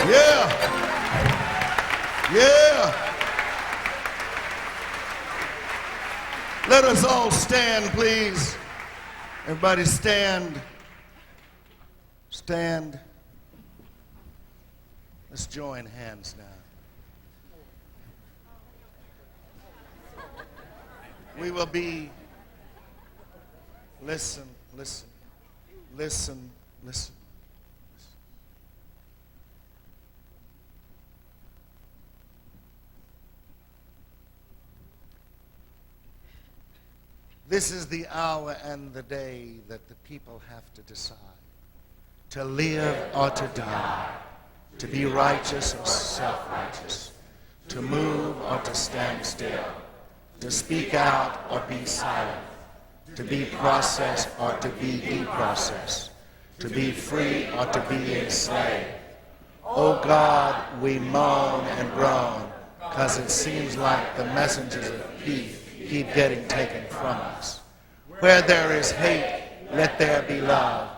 Yeah. Yeah. Let us all stand, please. Everybody stand. Stand. Let's join hands now. We will be, listen, listen, listen, listen. This is the hour and the day that the people have to decide. To live or to die. To be righteous or self-righteous. To move or to stand still. To speak out or be silent. To be processed or to be deprocessed. To be free or to be enslaved. Oh God, we moan and groan because it seems like the messengers of peace keep getting taken from us. Where there is hate, let there be love.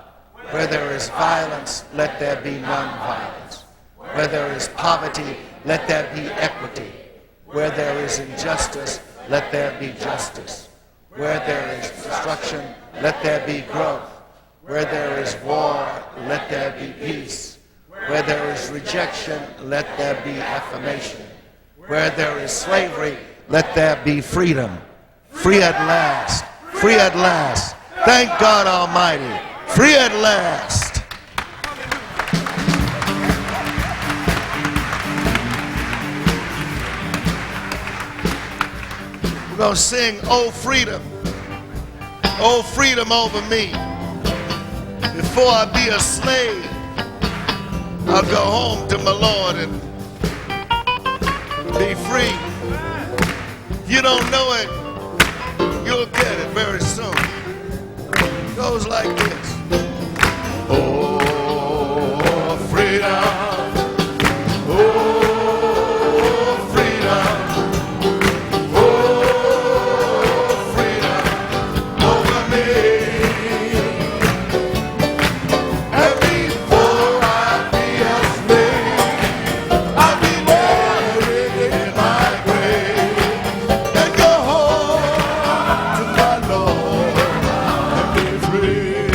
Where there is violence, let there be nonviolence. Where there is poverty, let there be equity. Where there is injustice, let there be justice. Where there is destruction, let there be growth. Where there is war, let there be peace. Where there is rejection, let there be affirmation. Where there is slavery, let there be freedom. Free at last. Free at last. Thank God Almighty. Free at last. We're going to sing, Oh Freedom. Oh freedom over me. Before I be a slave, I'll go home to my Lord and be free. If you don't know it, you'll get it very soon. It goes like this. Oh, freedom. Oh, freedom. Oh, freedom over me. And before I be a slave, I'll be buried in my grave and go home to my Lord and be free.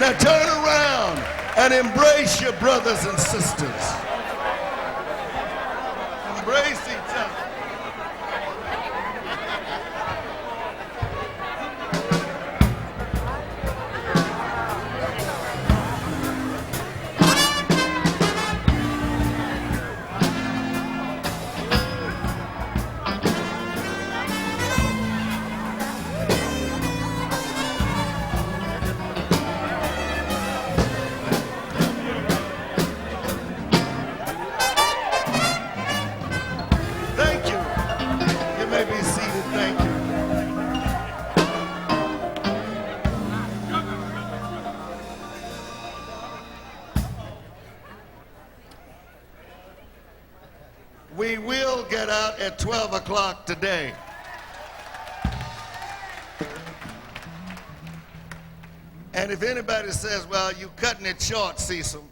Now turn around and embrace your brothers and sisters. Embrace each other. Thank you. You may be seated. Thank you. We will get out at 12 o'clock today. And if anybody says, well, you cutting it short, Cecil,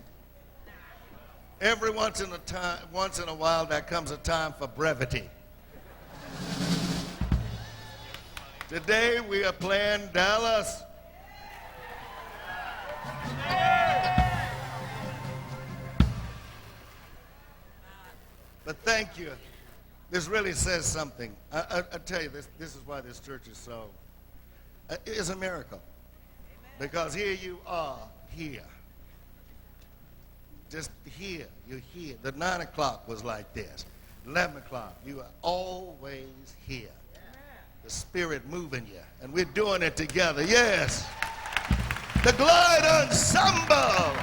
every once in a while there comes a time for brevity. Today we are playing Dallas. But thank you. This really says something. I tell you, this is why this church is so, it's a miracle. Because here you are, here. Just here, you're here. The 9 o'clock was like this. 11 o'clock, you are always here. The Spirit moving you. And we're doing it together, yes. The Glide Ensemble.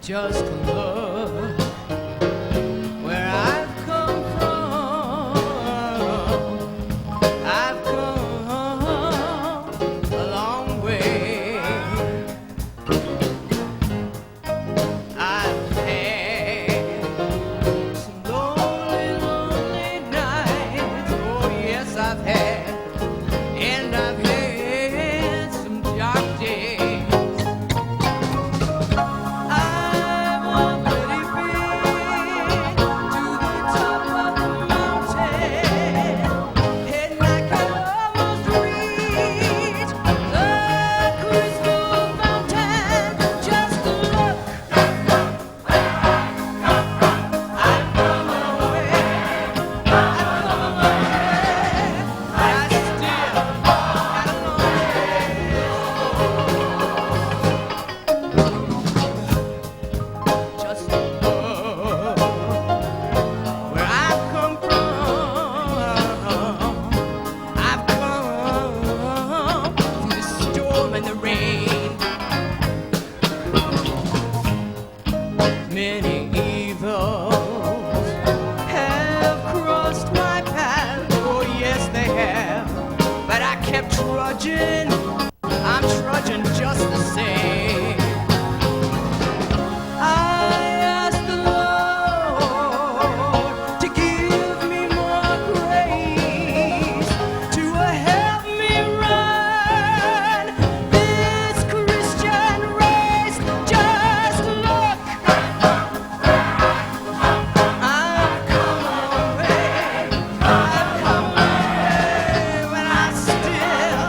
Just look where I've come from. I've come a long way. I've had some lonely, lonely nights. Oh yes, I've had, and I've had some dark days. Many evils have crossed my path. Oh yes, they have. But I kept trudging. I'm trudging just the same. I asked the Lord to give me more grace, to help me run this Christian race. Just look. I've come away, but I still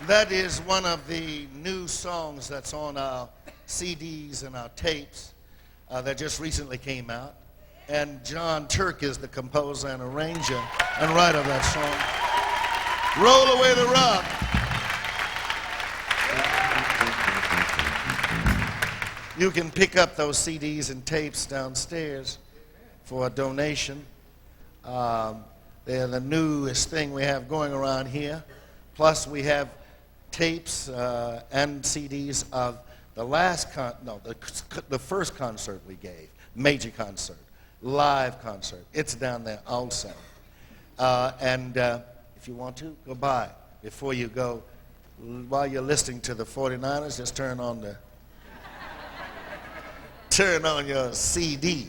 That is one of the new songs that's on our CDs and our tapes that just recently came out. And John Turk is the composer and arranger and writer of that song. Roll Away the Rock. You can pick up those CDs and tapes downstairs for a donation. They're the newest thing we have going around here. Plus we have tapes and CDs of the the first concert we gave, major concert, live concert. It's down there also. If you want to, go by. Before you go, while you're listening to the 49ers, just turn on your CD,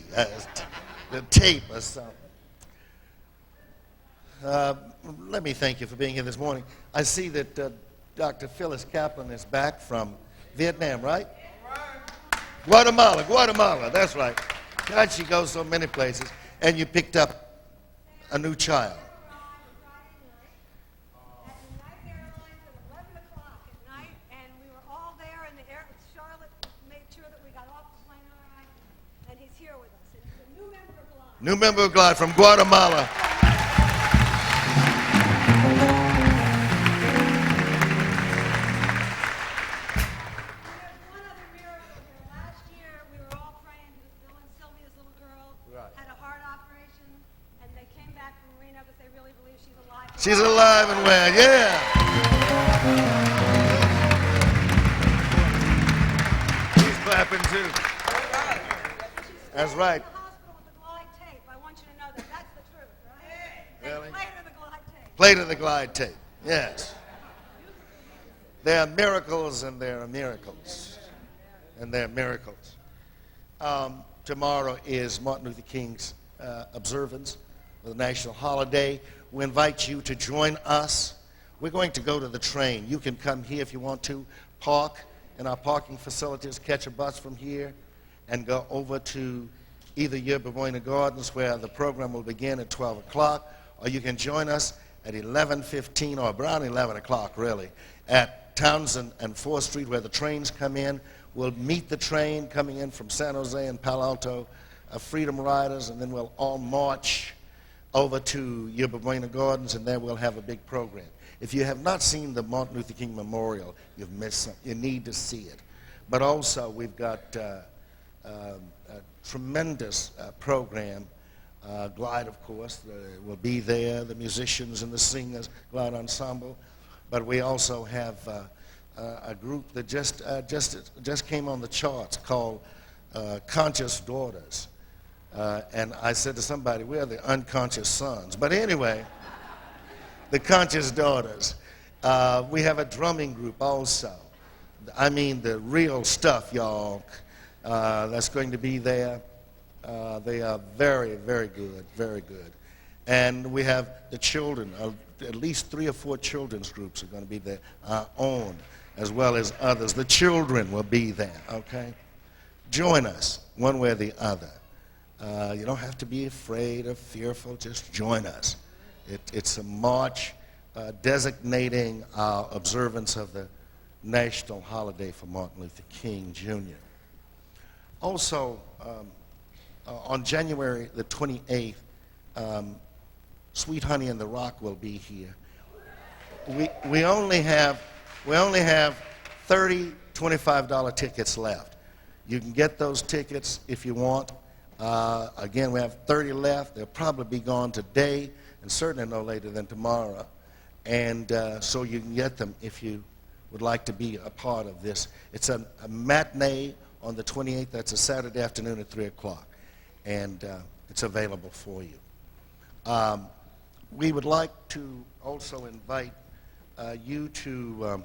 the tape or something. Let me thank you for being here this morning. I see that Dr. Phyllis Kaplan is back from Vietnam, right? Guatemala, that's right. God, she goes so many places. And you picked up a new child. New member of Glide from Guatemala. She's alive and well, yeah. She's clapping too. That's right. I want you to know that that's the truth, right? Really? Play to the glide tape. Play to the glide tape, yes. There are miracles and there are miracles. And there are miracles. Tomorrow is Martin Luther King's observance of the national holiday. We invite you to join us. We're going to go to the train. You can come here if you want to, park in our parking facilities, catch a bus from here, and go over to either Yerba Buena Gardens, where the program will begin at 12 o'clock, or you can join us at 11:15, or around 11 o'clock, really, at Townsend and 4th Street, where the trains come in. We'll meet the train coming in from San Jose and Palo Alto, Freedom Riders, and then we'll all march over to Yerba Buena Gardens, and there we'll have a big program. If you have not seen the Martin Luther King Memorial, you've missed something. You need to see it. But also, we've got a tremendous program. Glide, of course, will be there, the musicians and the singers, Glide Ensemble. But we also have a group that just came on the charts called Conscious Daughters. And I said to somebody, we are the unconscious sons. But anyway, the Conscious Daughters. We have a drumming group also. I mean the real stuff, y'all. That's going to be there. They are very, very good, very good. And we have the children. At least 3 or 4 children's groups are going to be there, our own, as well as others. The children will be there, okay? Join us one way or the other. You don't have to be afraid or fearful. Just join us. It's a march designating our observance of the national holiday for Martin Luther King, Jr. Also, on January the 28th, Sweet Honey and the Rock will be here. We only have 30 $25 tickets left. You can get those tickets if you want. Again, we have 30 left. They'll probably be gone today and certainly no later than tomorrow. And so you can get them if you would like to be a part of this. It's a matinee on the 28th. That's a Saturday afternoon at 3 o'clock. And it's available for you. We would like to also invite you to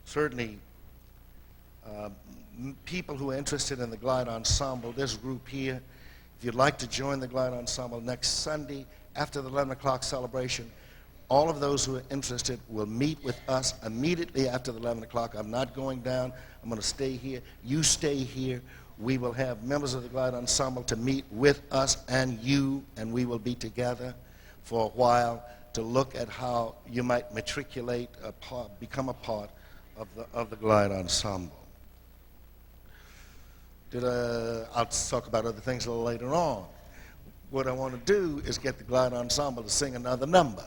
certainly people who are interested in the Glide Ensemble, this group here, if you'd like to join the Glide Ensemble next Sunday after the 11 o'clock celebration, all of those who are interested will meet with us immediately after the 11 o'clock. I'm not going down. I'm going to stay here. You stay here. We will have members of the Glide Ensemble to meet with us and you, and we will be together for a while to look at how you might matriculate, become a part of the Glide Ensemble. I'll talk about other things a little later on. What I want to do is get the Glide Ensemble to sing another number.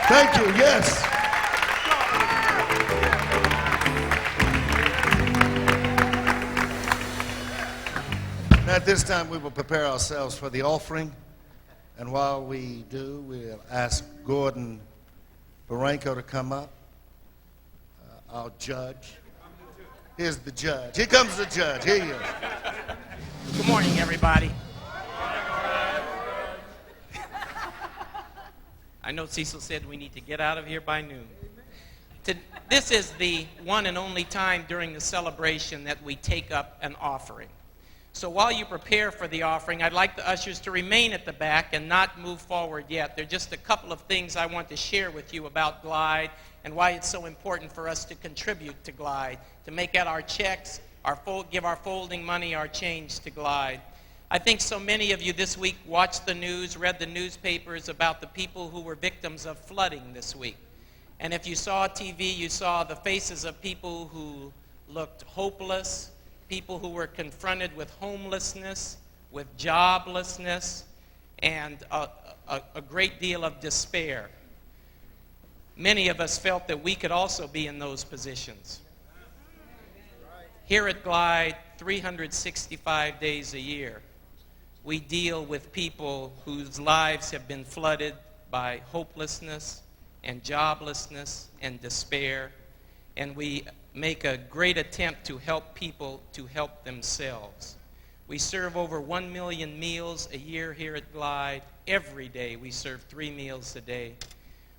Thank you, yes. Now at this time we will prepare ourselves for the offering. And while we do, we'll ask Gordon Baranko to come up, our judge. Here's the judge. Here comes the judge. Here he is. Good morning, everybody. I know Cecil said we need to get out of here by noon. This is the one and only time during the celebration that we take up an offering. So while you prepare for the offering, I'd like the ushers to remain at the back and not move forward yet. There are just a couple of things I want to share with you about Glide and why it's so important for us to contribute to Glide, to make out our checks, give our folding money, our change to Glide. I think so many of you this week watched the news, read the newspapers about the people who were victims of flooding this week. And if you saw TV, you saw the faces of people who looked hopeless, people who were confronted with homelessness, with joblessness, and a great deal of despair. Many of us felt that we could also be in those positions. Here at Glide, 365 days a year, we deal with people whose lives have been flooded by hopelessness and joblessness and despair, and we make a great attempt to help people to help themselves. We serve over 1 million meals a year here at Glide. Every day we serve 3 meals a day.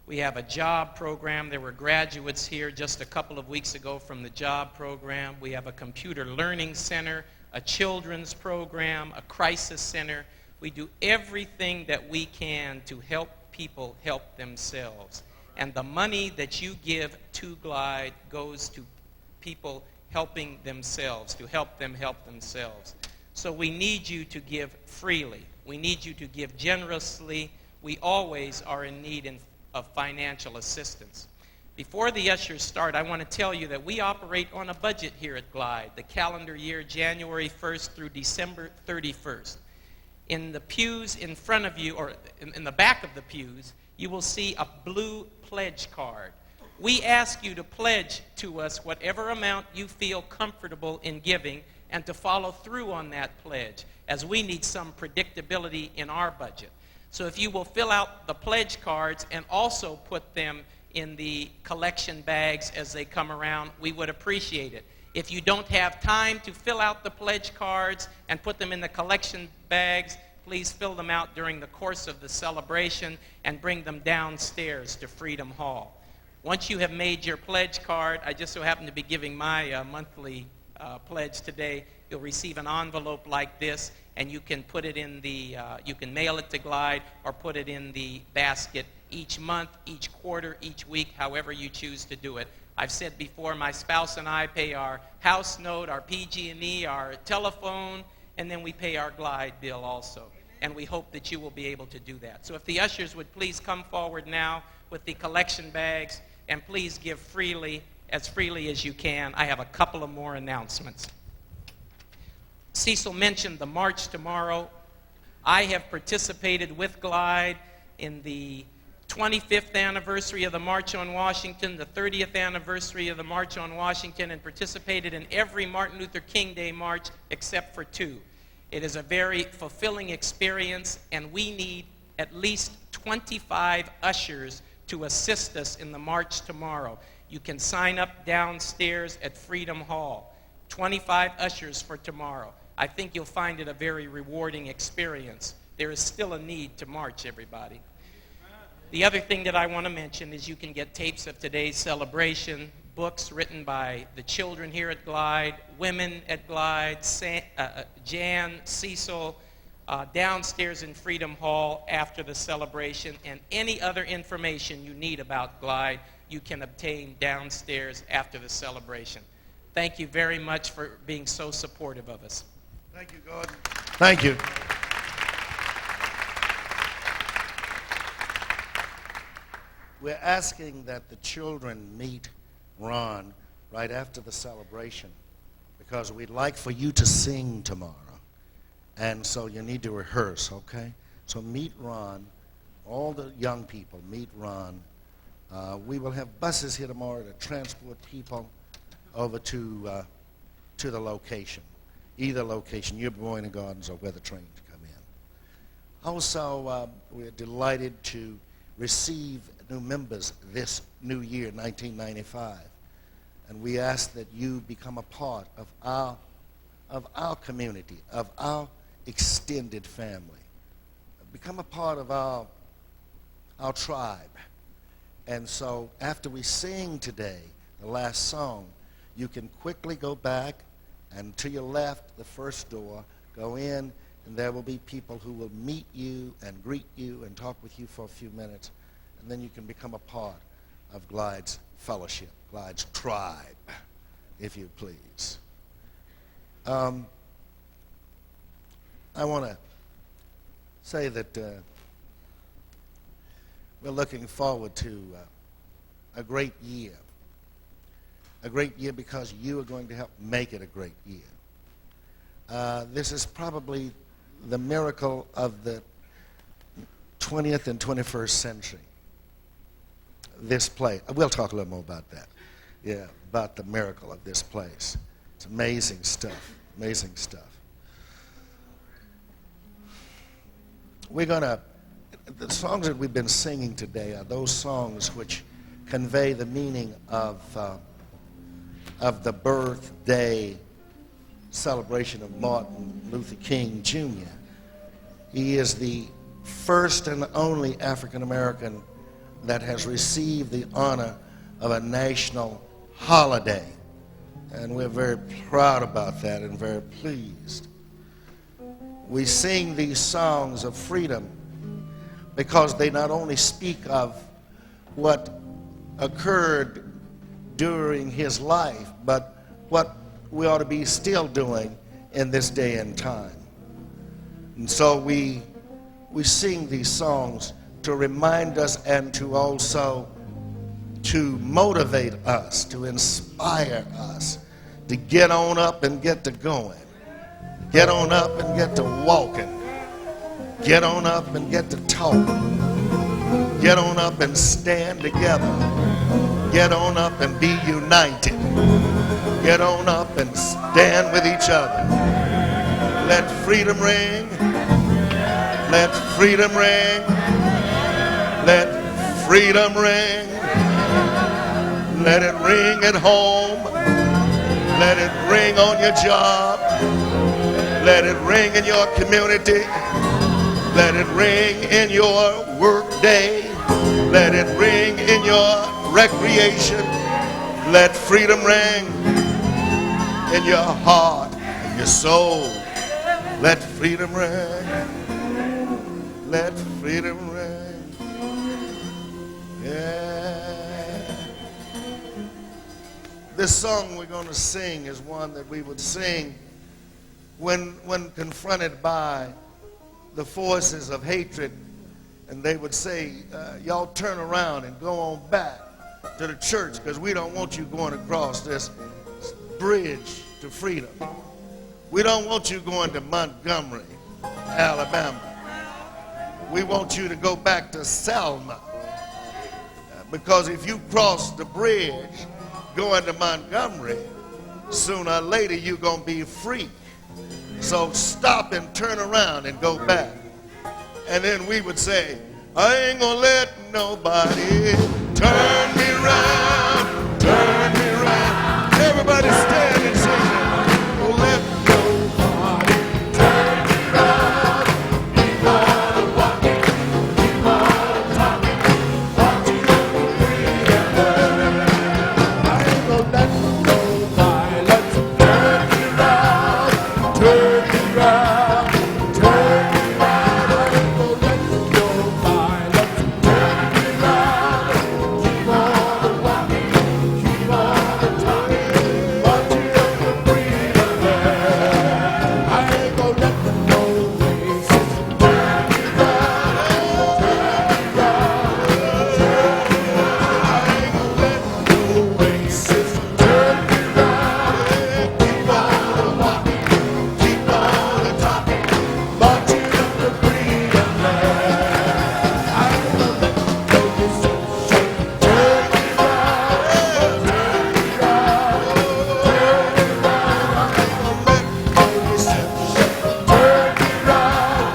We have a job program. There were graduates here just a couple of weeks ago from the job program. We have a computer learning center, a children's program, a crisis center. We do everything that we can to help people help themselves. And the money that you give to Glide goes to people helping themselves, to help them help themselves. So we need you to give freely. We need you to give generously. We always are in need of financial assistance. Before the ushers start, I want to tell you that we operate on a budget here at Glide, the calendar year January 1st through December 31st. In the pews in front of you, or in the back of the pews, you will see a blue pledge card. We ask you to pledge to us whatever amount you feel comfortable in giving, and to follow through on that pledge, as we need some predictability in our budget. So if you will fill out the pledge cards and also put them in the collection bags as they come around, we would appreciate it. If you don't have time to fill out the pledge cards and put them in the collection bags, please fill them out during the course of the celebration and bring them downstairs to Freedom Hall. Once you have made your pledge card, I just so happen to be giving my monthly pledge today, you'll receive an envelope like this, and you can put it in the, you can mail it to Glide or put it in the basket each month, each quarter, each week, however you choose to do it. I've said before, my spouse and I pay our house note, our PG&E, our telephone, and then we pay our Glide bill also. And we hope that you will be able to do that. So if the ushers would please come forward now with the collection bags, and please give freely as you can. I have a couple of more announcements. Cecil mentioned the march tomorrow. I have participated with Glide in the 25th anniversary of the March on Washington, the 30th anniversary of the March on Washington, and participated in every Martin Luther King Day march except for 2. It is a very fulfilling experience, and we need at least 25 ushers to assist us in the march tomorrow. You can sign up downstairs at Freedom Hall. 25 ushers for tomorrow. I think you'll find it a very rewarding experience. There is still a need to march, everybody. The other thing that I want to mention is you can get tapes of today's celebration, books written by the children here at Glide, women at Glide, Jan, Cecil, downstairs in Freedom Hall after the celebration, and any other information you need about Glide you can obtain downstairs after the celebration. Thank you very much for being so supportive of us. Thank you, Gordon. Thank you. We're asking that the children meet Ron right after the celebration because we'd like for you to sing tomorrow. And so you need to rehearse, okay? So meet Ron. All the young people, meet Ron. We will have buses here tomorrow to transport people over to the location, either location, your Boyne Gardens or where the trains come in. Also, we're delighted to receive new members this new year, 1995. And we ask that you become a part of our community, of our extended family. Become a part of our tribe. And so after we sing today, the last song, you can quickly go back and to your left, the first door, go in, and there will be people who will meet you and greet you and talk with you for a few minutes. And then you can become a part of Glide's fellowship, Glide's tribe, if you please. I want to say that we're looking forward to a great year. A great year because you are going to help make it a great year. This is probably the miracle of the 20th and 21st century. This place. We'll talk a little more about that. Yeah, about the miracle of this place. It's amazing stuff. Amazing stuff. The songs that we've been singing today are those songs which convey the meaning of the birthday celebration of Martin Luther King Jr. He is the first and only African American that has received the honor of a national holiday. And we're very proud about that and very pleased. We sing these songs of freedom because they not only speak of what occurred during his life, but what we ought to be still doing in this day and time. And so we sing these songs to remind us and to also to motivate us, to inspire us, to get on up and get to going. Get on up and get to walking. Get on up and get to talking. Get on up and stand together. Get on up and be united. Get on up and stand with each other. Let freedom ring. Let freedom ring. Let freedom ring. Let it ring at home. Let it ring on your job. Let it ring in your community. Let it ring in your work day. Let it ring in your recreation. Let freedom ring in your heart and your soul. Let freedom ring. Let freedom ring. Yeah. This song we're going to sing is one that we would sing when confronted by the forces of hatred, and they would say, y'all turn around and go on back to the church because we don't want you going across this bridge to freedom. We don't want you going to Montgomery, Alabama. We want you to go back to Selma, because if you cross the bridge going to Montgomery, sooner or later you're going to be free. So stop and turn around and go back. And then we would say, I ain't gonna let nobody turn me around, turn me around. Everybody stand and sing it. Oh, let nobody turn me around. Keep on walking, keep on talking, walking on the freedom. I ain't gonna let nobody turn me around, turn me around, turn me around. I ain't gonna let nobody turn me around. Keep on walking, keep on talking, marching up the freedom. I ain't gonna let no races turn me around, turn me around, turn me around. I ain't gonna let no races turn me around. Keep on walking, keep on talking, marching up the freedom. I ain't gonna let no deception turn me around, turn me around, turn me around. I ain't gonna let no deception turn me around.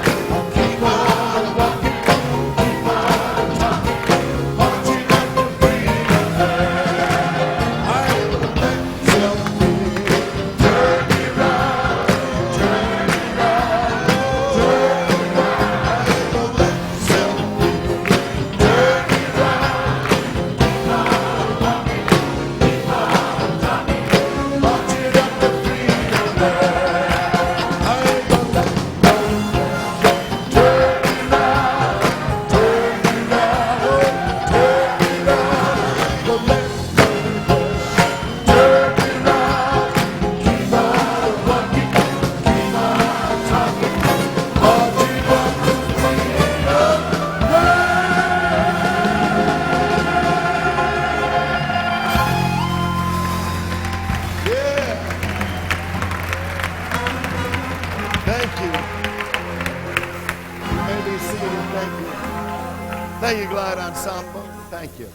Keep on walking, keep on talking, marching up the freedom. I ain't gonna let self-pity turn me around, turn me around, turn me around. I ain't gonna let self-pity turn me around. Keep on walking, keep on talking, marching up the freedom. I ain't gonna let no depression turn me around, turn me around, turn me around. I ain't gonna let no depression turn me around. Keep on walking, keep on talking, marching up the freedom. Yeah. Thank you. You may be seated. Thank you. Thank you, Glide Ensemble. Thank you.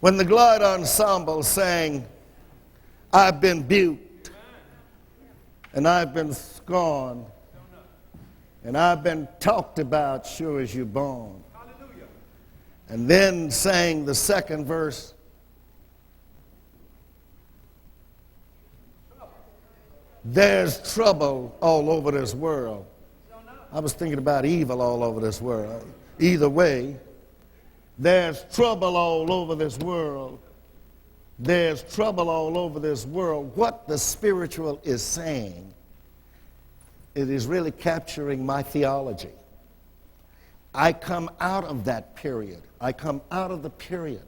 When the Glide Ensemble sang, I've been buked, and I've been scorned, and I've been talked about sure as you're born. And then sang the second verse, there's trouble all over this world. I was thinking about evil all over this world. Either way, there's trouble all over this world. There's trouble all over this world. What the spiritual is saying, it is really capturing my theology. I come out of that period. I come out of the period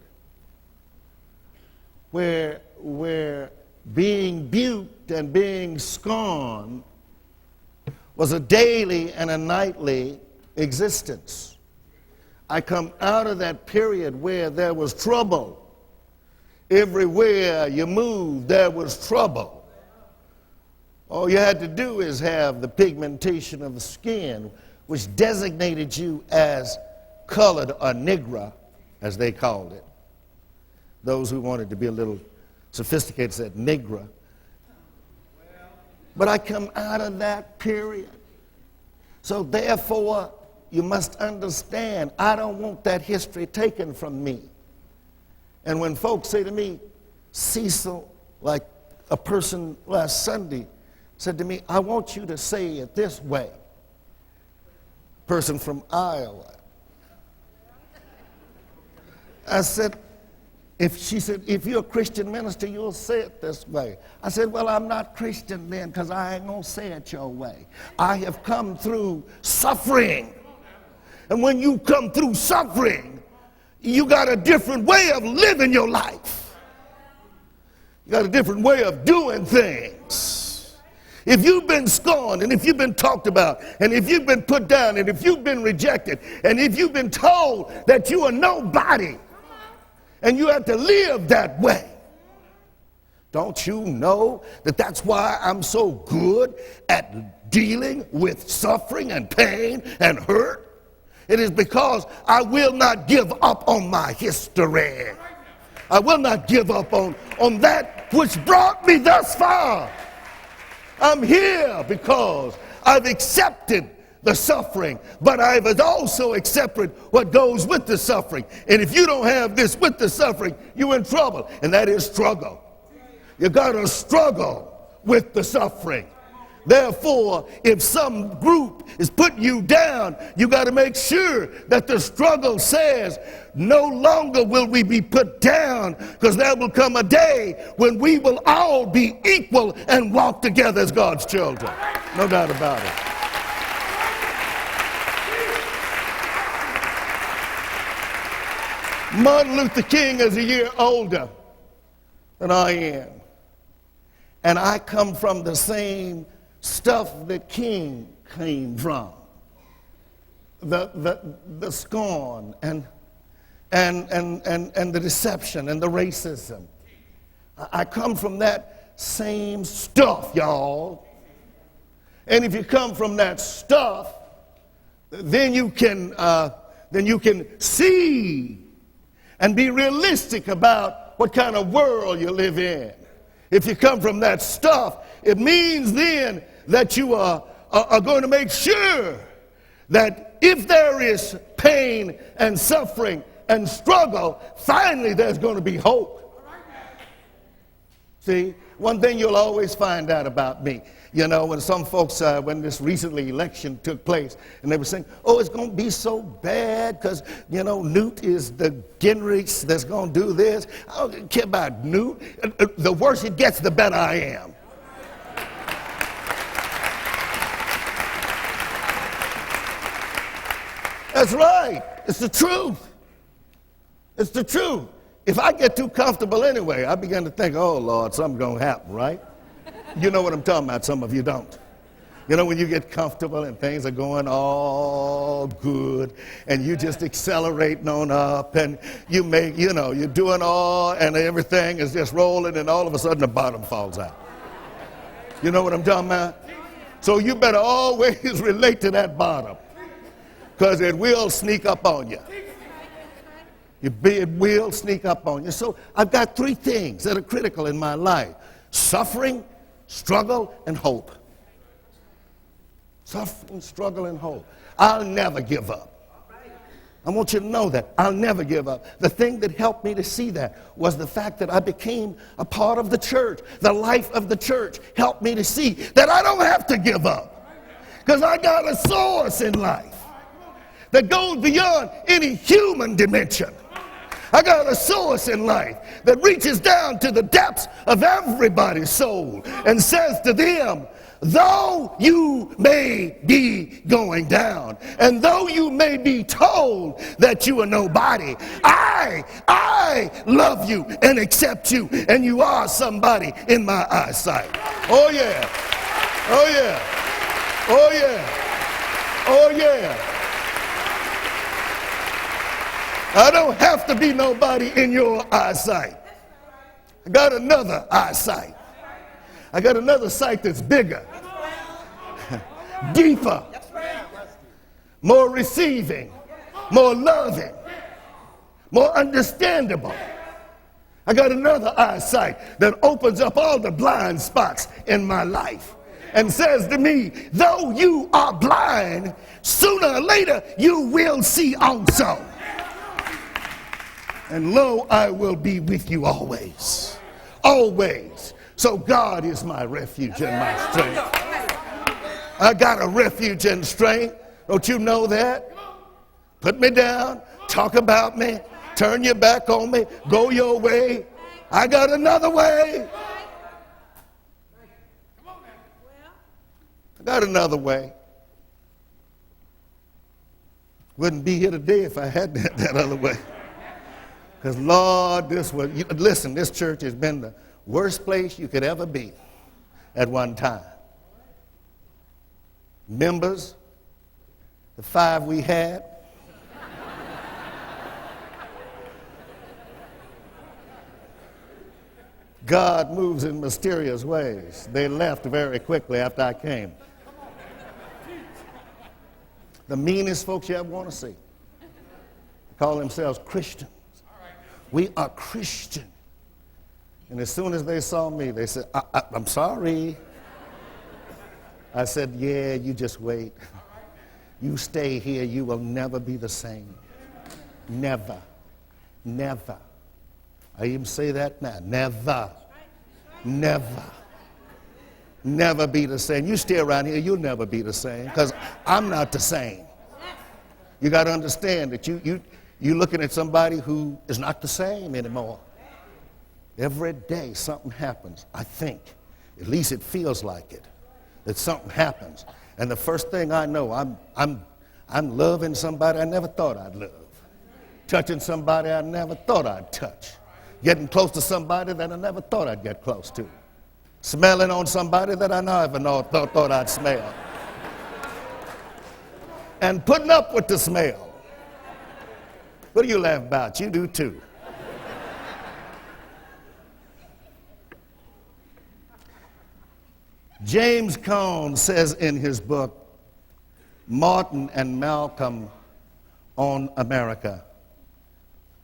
where being buked and being scorned was a daily and a nightly existence. I come out of that period where there was trouble. Everywhere you moved, there was trouble. All you had to do is have the pigmentation of the skin, which designated you as colored or negra, as they called it. Those who wanted to be a little sophisticated said negra. But I come out of that period. So therefore, you must understand, I don't want that history taken from me. And when folks say to me, Cecil, like a person last Sunday said to me, I want you to say it this way. Person from Iowa. I said, she said, if you're a Christian minister, you'll say it this way. I said, well, I'm not Christian then, because I ain't going to say it your way. I have come through suffering. And when you come through suffering, you got a different way of living your life. You got a different way of doing things. If you've been scorned, and if you've been talked about, and if you've been put down, and if you've been rejected, and if you've been told that you are nobody, and you have to live that way, don't you know that that's why I'm so good at dealing with suffering and pain and hurt? It is because I will not give up on my history. I will not give up on that which brought me thus far. I'm here because I've accepted the suffering, but I've also accepted what goes with the suffering. And if you don't have this with the suffering, you're in trouble, and that is struggle. You got to struggle with the suffering. Therefore, if some group is putting you down, you got to make sure that the struggle says, no longer will we be put down, because there will come a day when we will all be equal and walk together as God's children. No doubt about it. Martin Luther King is a year older than I am. And I come from the same stuff that King came from. The scorn and the deception and the racism. I come from that same stuff, y'all. And if you come from that stuff, then you can see and be realistic about what kind of world you live in. If you come from that stuff, it means then that you are going to make sure that if there is pain and suffering and struggle, finally there's going to be hope. See, one thing you'll always find out about me, you know, when some folks, when this recently election took place, and they were saying, oh, it's going to be so bad because, you know, Newt is the Gingrich that's going to do this. I don't care about Newt. The worse it gets, the better I am. That's right. It's the truth. It's the truth. If I get too comfortable anyway, I begin to think, oh, Lord, something's going to happen, right? You know what I'm talking about. Some of you don't. You know, when you get comfortable and things are going all good and you just accelerating on up and you make, you know, you're doing all and everything is just rolling and all of a sudden the bottom falls out. You know what I'm talking about? So you better always relate to that bottom, because it will sneak up on you. It will sneak up on you. So I've got three things that are critical in my life: suffering, struggle, and hope. Suffering, struggle, and hope. I'll never give up. I want you to know that. I'll never give up. The thing that helped me to see that was the fact that I became a part of the church. The life of the church helped me to see that I don't have to give up, because I got a source in life that goes beyond any human dimension. I got a source in life that reaches down to the depths of everybody's soul and says to them, though you may be going down, and though you may be told that you are nobody, I love you and accept you, and you are somebody in my eyesight. Oh yeah, oh yeah, oh yeah, oh yeah. I don't have to be nobody in your eyesight. I got another eyesight. I got another sight that's bigger, deeper, more receiving, more loving, more understandable. I got another eyesight that opens up all the blind spots in my life and says to me, though you are blind, sooner or later you will see also. And lo, I will be with you always, always. So God is my refuge and my strength. I got a refuge and strength. Don't you know that? Put me down, talk about me, turn your back on me, go your way. I got another way. I got another way. Wouldn't be here today if I had that other way. Because, Lord, listen, this church has been the worst place you could ever be at one time. Members, the 5 we had, God moves in mysterious ways. They left very quickly after I came. The meanest folks you ever want to see call themselves Christians. We are Christian. And as soon as they saw me, they said, I'm sorry. I said, yeah, you just wait. You stay here, you will never be the same. Never. Never. I even say that now. Never. Never. Never be the same. You stay around here, you'll never be the same, because I'm not the same. You got to understand that you're looking at somebody who is not the same anymore. Every day something happens, I think. At least it feels like it, that something happens. And the first thing I know, I'm loving somebody I never thought I'd love. Touching somebody I never thought I'd touch. Getting close to somebody that I never thought I'd get close to. Smelling on somebody that I never thought I'd smell. And putting up with the smell. What do you laugh about? You do too. James Cone says in his book, Martin and Malcolm on America,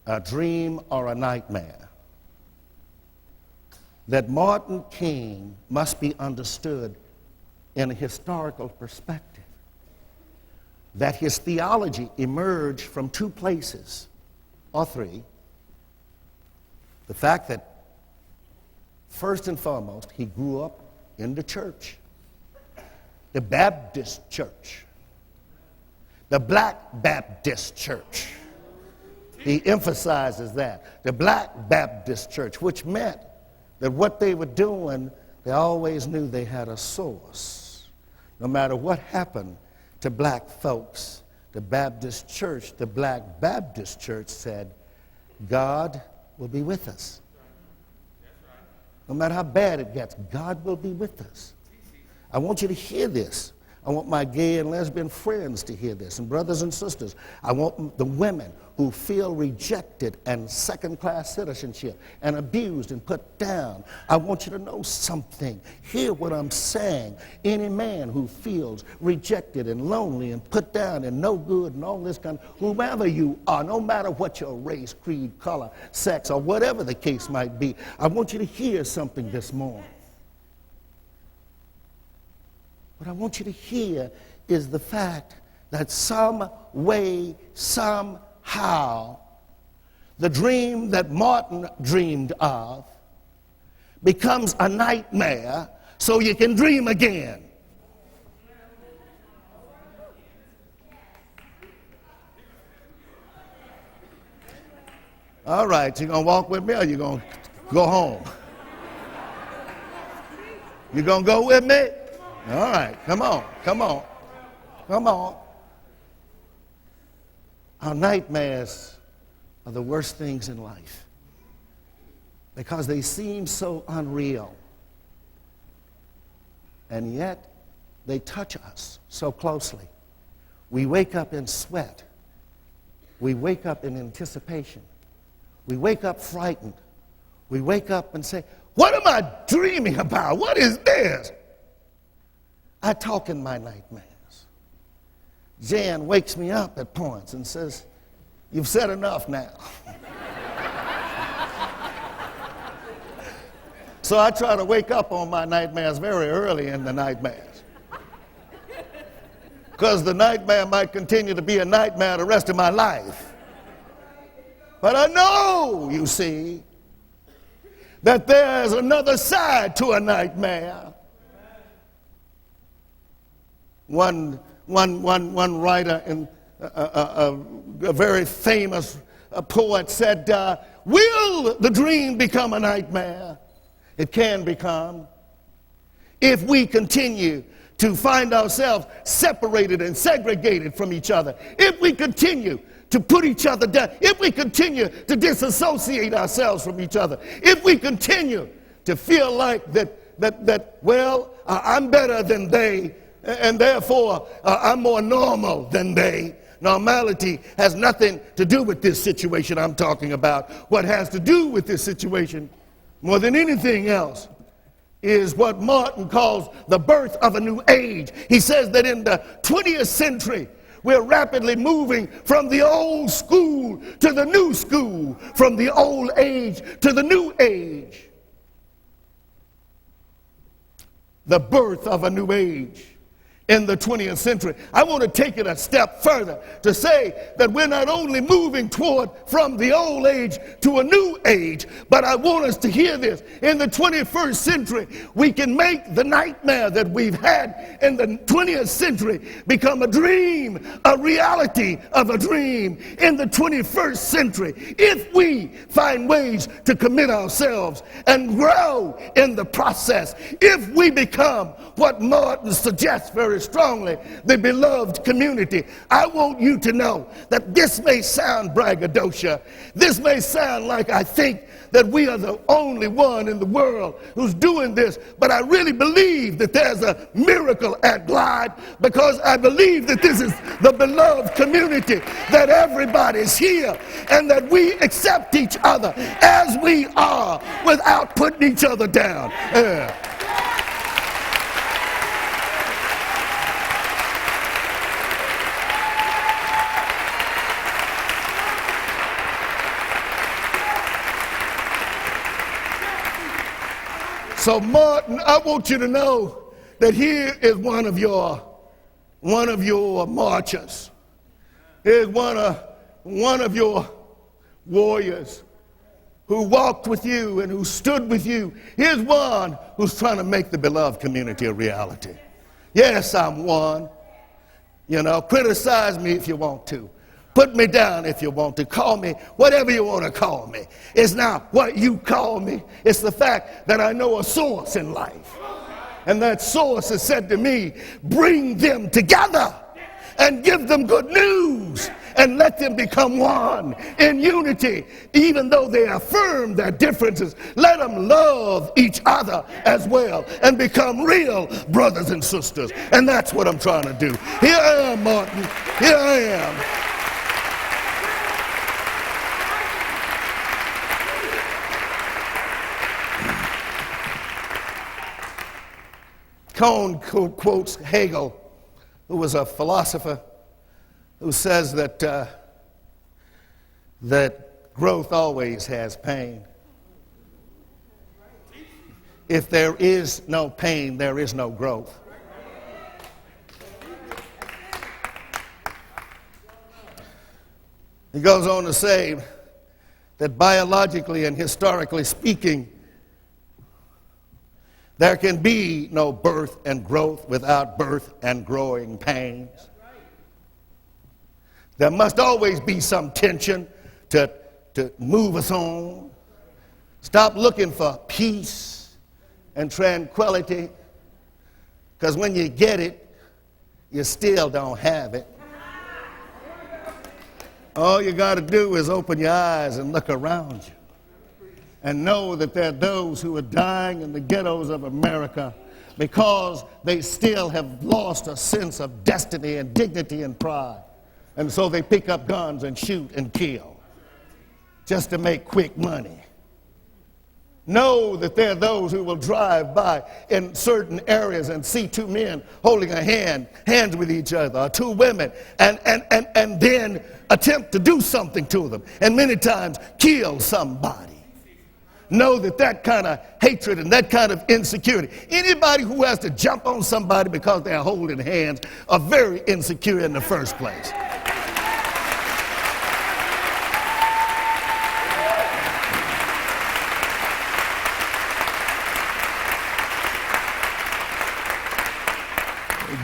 A Dream or a Nightmare, that Martin King must be understood in a historical perspective, that his theology emerged from 2 places, or 3. The fact that, first and foremost, he grew up in the church, the Baptist church, the Black Baptist church. He emphasizes that, the Black Baptist church, which meant that what they were doing, they always knew they had a source. No matter what happened to black folks, the Baptist church, the Black Baptist church said, God will be with us. No matter how bad it gets, God will be with us. I want you to hear this. I want my gay and lesbian friends to hear this, and brothers and sisters. I want the women who feel rejected and second-class citizenship and abused and put down. I want you to know something. Hear what I'm saying. Any man who feels rejected and lonely and put down and no good and all this kind of, whomever you are, no matter what your race, creed, color, sex, or whatever the case might be, I want you to hear something this morning. What I want you to hear is the fact that some way, somehow, the dream that Martin dreamed of becomes a nightmare so you can dream again. All right, you gonna walk with me or you gonna go home? You gonna go with me? All right, come on, come on, come on. Our nightmares are the worst things in life because they seem so unreal, and yet they touch us so closely. We wake up in sweat We wake up in anticipation. We wake up frightened. We wake up and say, what am I dreaming about? What is this? I talk in my nightmares. Jan wakes me up at points and says, you've said enough now. So I try to wake up on my nightmares very early in the nightmares. Because the nightmare might continue to be a nightmare the rest of my life. But I know, you see, that there's another side to a nightmare. One writer, a very famous poet, said, will the dream become a nightmare? It can become if we continue to find ourselves separated and segregated from each other, if we continue to put each other down, if we continue to disassociate ourselves from each other, if we continue to feel like I'm better than they, and therefore I'm more normal than they. Normality has nothing to do with this situation I'm talking about. What has to do with this situation more than anything else is what Martin calls the birth of a new age. He says that in the 20th century, we're rapidly moving from the old school to the new school, from the old age to the new age. The birth of a new age in the 20th century. I want to take it a step further to say that we're not only moving from the old age to a new age, but I want us to hear this. In the 21st century, we can make the nightmare that we've had in the 20th century become a dream, a reality of a dream in the 21st century. If we find ways to commit ourselves and grow in the process, if we become what Martin suggests very strongly, the beloved community. I want you to know that this may sound braggadocio. This may sound like I think that we are the only one in the world who's doing this, but I really believe that there's a miracle at Glide, because I believe that this is the beloved community, that everybody's here, and that we accept each other as we are without putting each other down. So Martin, I want you to know that here is one of your marchers. Here's one of your warriors who walked with you and who stood with you. Here's one who's trying to make the beloved community a reality. Yes, I'm one. You know, criticize me if you want to. Put me down if you want to. Call me whatever you want to call me. It's not what you call me. It's the fact that I know a source in life. And that source has said to me, bring them together and give them good news and let them become one in unity. Even though they affirm their differences, let them love each other as well and become real brothers and sisters. And that's what I'm trying to do. Here I am, Martin. Here I am. Cohn quotes Hegel, who was a philosopher, who says that growth always has pain. If there is no pain, there is no growth. He goes on to say that biologically and historically speaking, there can be no birth and growth without birth and growing pains. There must always be some tension to move us on. Stop looking for peace and tranquility, because when you get it, you still don't have it. All you got to do is open your eyes and look around you and know that there are those who are dying in the ghettos of America because they still have lost a sense of destiny and dignity and pride. And so they pick up guns and shoot and kill just to make quick money. Know that there are those who will drive by in certain areas and see two men holding hands with each other, or two women, and then attempt to do something to them, and many times kill somebody. Know that that kind of hatred and that kind of insecurity, anybody who has to jump on somebody because they're holding hands are very insecure in the first place.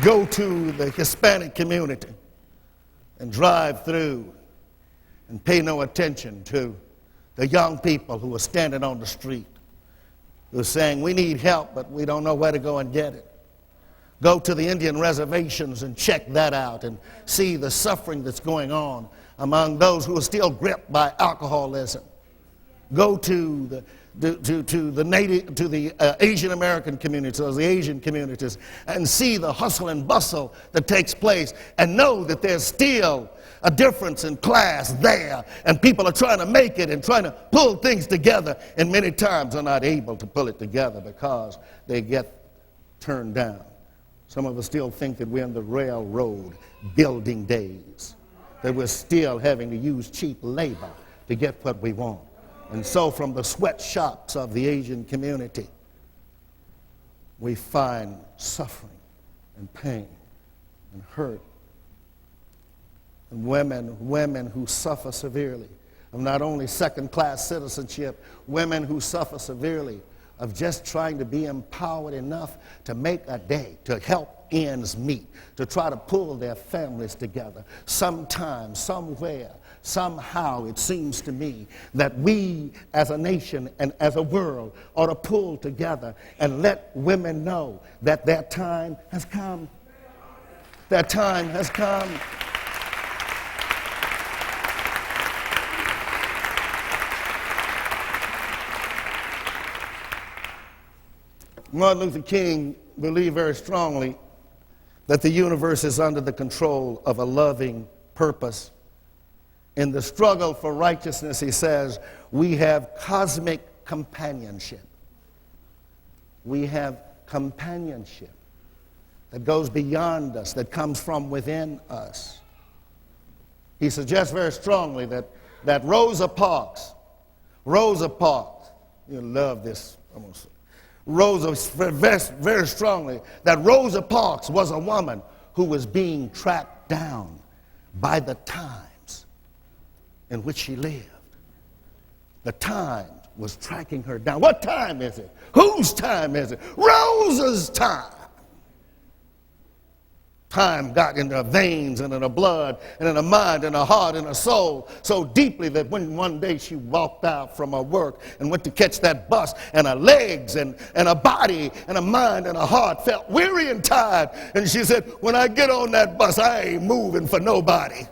Go to the Hispanic community and drive through and pay no attention to the young people who are standing on the street who are saying, we need help, but we don't know where to go and get it. Go to the Indian reservations and check that out and see the suffering that's going on among those who are still gripped by alcoholism. Go to the Asian American communities, or the Asian communities, and see the hustle and bustle that takes place, and know that there's still a difference in class there, and people are trying to make it and trying to pull things together, and many times are not able to pull it together because they get turned down. Some of us still think that we're in the railroad building days, that we're still having to use cheap labor to get what we want. And so from the sweatshops of the Asian community, we find suffering and pain and hurt. And women who suffer severely of not only second-class citizenship, women who suffer severely of just trying to be empowered enough to make a day, to help ends meet, to try to pull their families together. Sometime, somewhere, somehow, it seems to me that we as a nation and as a world ought to pull together and let women know that their time has come. Their time has come. Martin Luther King believed very strongly that the universe is under the control of a loving purpose. In the struggle for righteousness, he says, we have cosmic companionship. We have companionship that goes beyond us, that comes from within us. He suggests very strongly that Rosa Parks, you love this almost. Very strongly that Rosa Parks was a woman who was being tracked down by the times in which she lived. The time was tracking her down. What time is it? Whose time is it? Rosa's time. Time got in her veins and in her blood and in her mind and her heart and her soul so deeply that when one day she walked out from her work and went to catch that bus, and her legs and her body and her mind and her heart felt weary and tired, and she said, when I get on that bus, I ain't moving for nobody.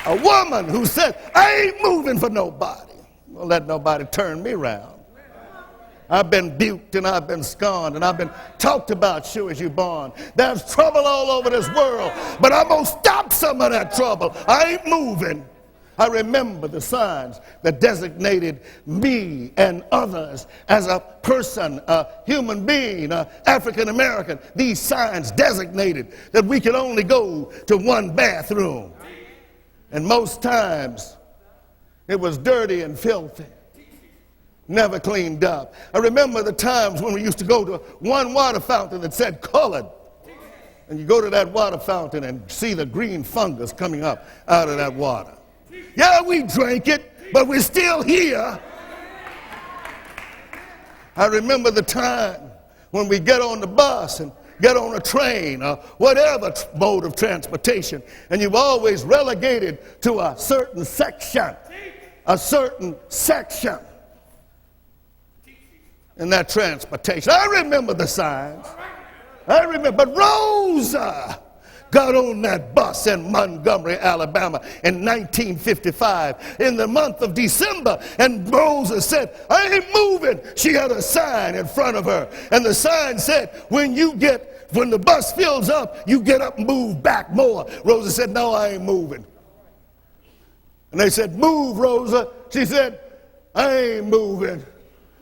A woman who said, I ain't moving for nobody. Don't let nobody turn me around. I've been buked and I've been scorned and I've been talked about, sure as you're born. There's trouble all over this world, but I'm going to stop some of that trouble. I ain't moving. I remember the signs that designated me and others as a person, a human being, African American. These signs designated that we could only go to one bathroom. And most times, it was dirty and filthy, never cleaned up. I remember the times when we used to go to one water fountain that said colored. And you go to that water fountain and see the green fungus coming up out of that water. Yeah, we drank it, but we're still here. I remember the time when we get on the bus and get on a train or whatever mode of transportation, and you've always relegated to a certain section in that transportation. I remember the signs. I remember. But Rosa got on that bus in Montgomery, Alabama in 1955 in the month of December, and Rosa said, I ain't moving. She had a sign in front of her, and the sign said, when the bus fills up, you get up and move back more. Rosa said, no, I ain't moving. And they said, move, Rosa. She said, I ain't moving.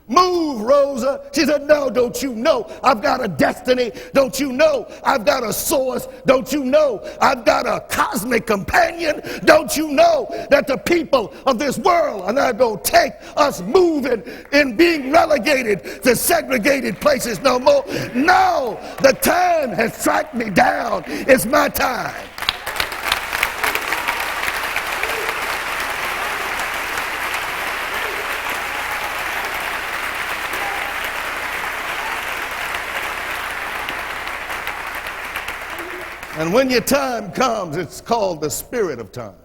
Move, Rosa. She said, no, don't you know I've got a destiny? Don't you know I've got a source? Don't you know I've got a cosmic companion? Don't you know that the people of this world are not going to take us moving and being relegated to segregated places no more? No, the time has tracked me down. It's my time. And when your time comes, it's called the spirit of time.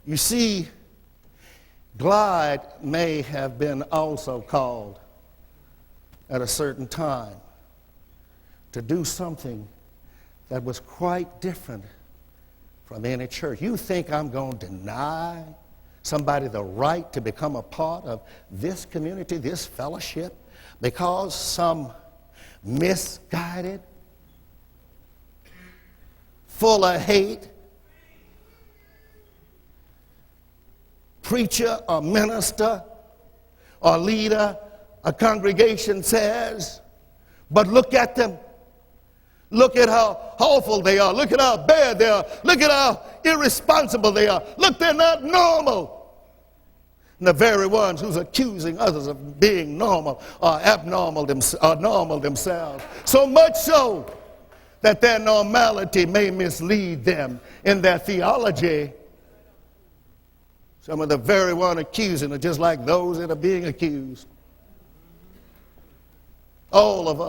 You see, glide may have been also called at a certain time to do something that was quite different from any church. You think I'm going to deny somebody the right to become a part of this community, this fellowship, because some misguided, full of hate preacher or minister or leader, a congregation says, but look at them. Look at how awful they are. Look at how bad they are. Look at how irresponsible they are. Look, they're not normal. And the very ones who's accusing others of being normal are abnormal are normal themselves. So much so that their normality may mislead them in their theology. Some of the very one accusing are just like those that are being accused. All of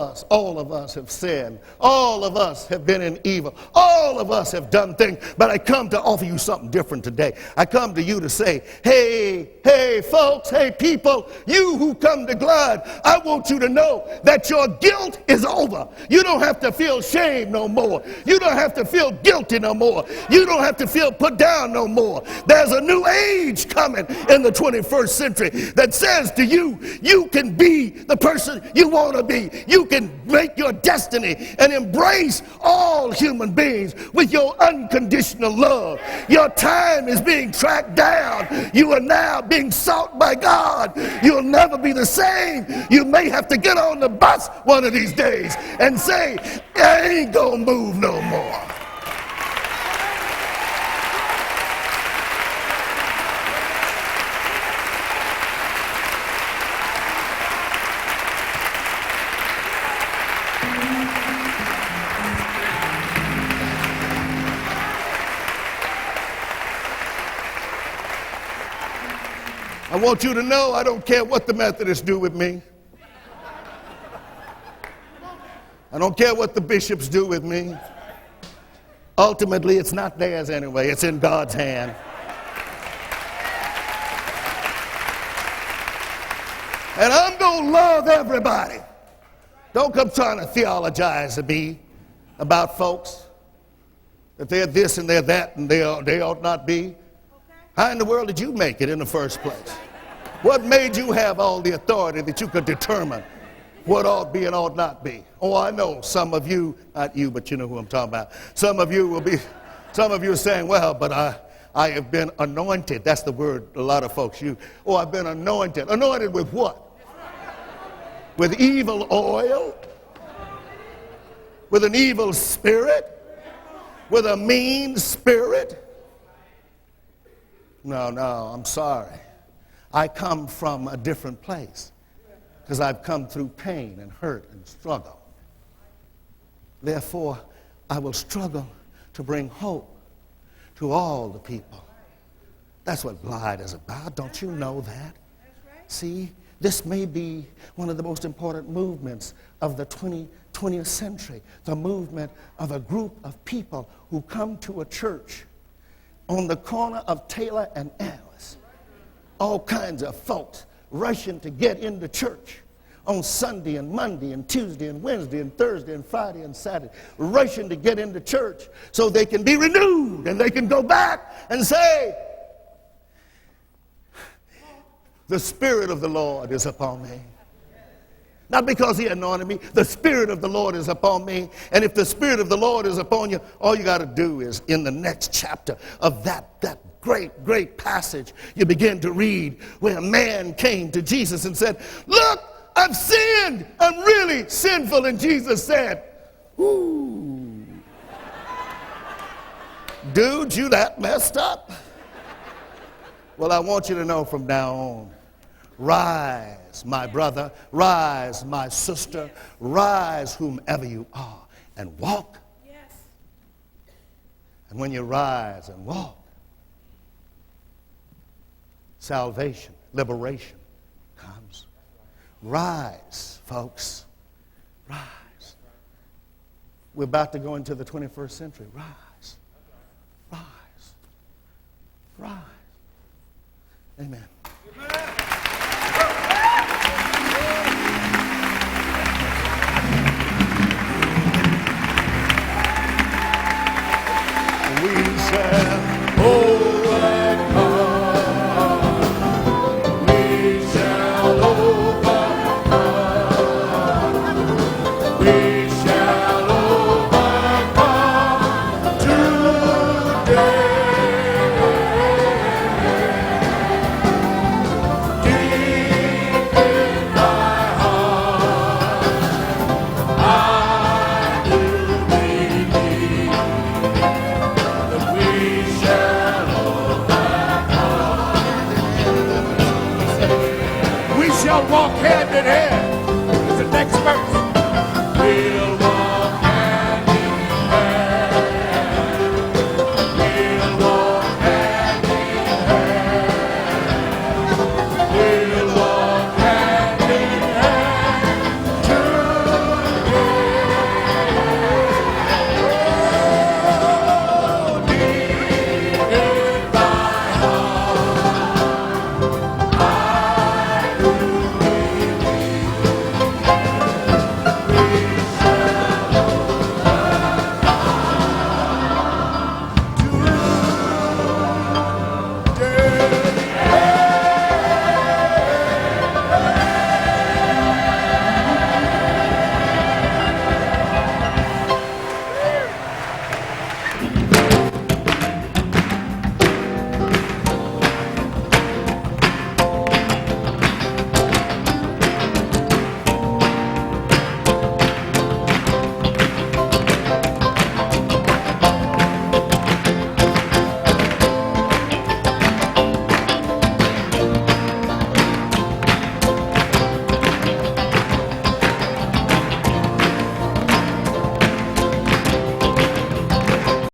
us have sinned. All of us have been in evil. All of us have done things. But I come to offer you something different today. I come to you to say, hey, folks, hey, people, you who come to Glide, I want you to know that your guilt is over. You don't have to feel shame no more. You don't have to feel guilty no more. You don't have to feel put down no more. There's a new age coming in the 21st century that says to you, you can be the person you want to be. You can make your destiny and embrace all human beings with your unconditional love. Your time is being tracked down. You are now being sought by God. You'll never be the same. You may have to get on the bus one of these days and say, I ain't gonna move no more. I want you to know I don't care what the Methodists do with me. I don't care what the bishops do with me. Ultimately, it's not theirs anyway. It's in God's hand. And I'm going to love everybody. Don't come trying to theologize to me about folks, that they're this and they're that and they ought not be. How in the world did you make it in the first place? What made you have all the authority that you could determine what ought be and ought not be? Oh, I know some of you, not you, but you know who I'm talking about. Some of you are saying, well, but I have been anointed. That's the word a lot of folks use. Oh, I've been anointed. Anointed with what? With evil oil? With an evil spirit? With a mean spirit? No, I'm sorry. I come from a different place because I've come through pain and hurt and struggle. Therefore, I will struggle to bring hope to all the people. That's what Glide is about. Don't you know that? See, this may be one of the most important movements of the 20th century, the movement of a group of people who come to a church on the corner of Taylor and Alice. All kinds of folks rushing to get into church on Sunday and Monday and Tuesday and Wednesday and Thursday and Friday and Saturday, rushing to get into church so they can be renewed and they can go back and say, the Spirit of the Lord is upon me. Not because he anointed me. The Spirit of the Lord is upon me. And if the Spirit of the Lord is upon you, all you got to do is in the next chapter of that great passage, you begin to read where a man came to Jesus and said, look, I've sinned. I'm really sinful. And Jesus said, ooh, dude, you that messed up? Well, I want you to know from now on, rise, my brother, rise, my sister, rise, whomever you are, and walk. Yes. And when you rise and walk, salvation, liberation comes. Rise, folks, rise. We're about to go into the 21st century. Rise, rise, rise. Amen. We shall overcome. We shall overcome. We shall overcome today. Deep in thy heart, I do believe that we shall overcome. We shall walk hand in hand.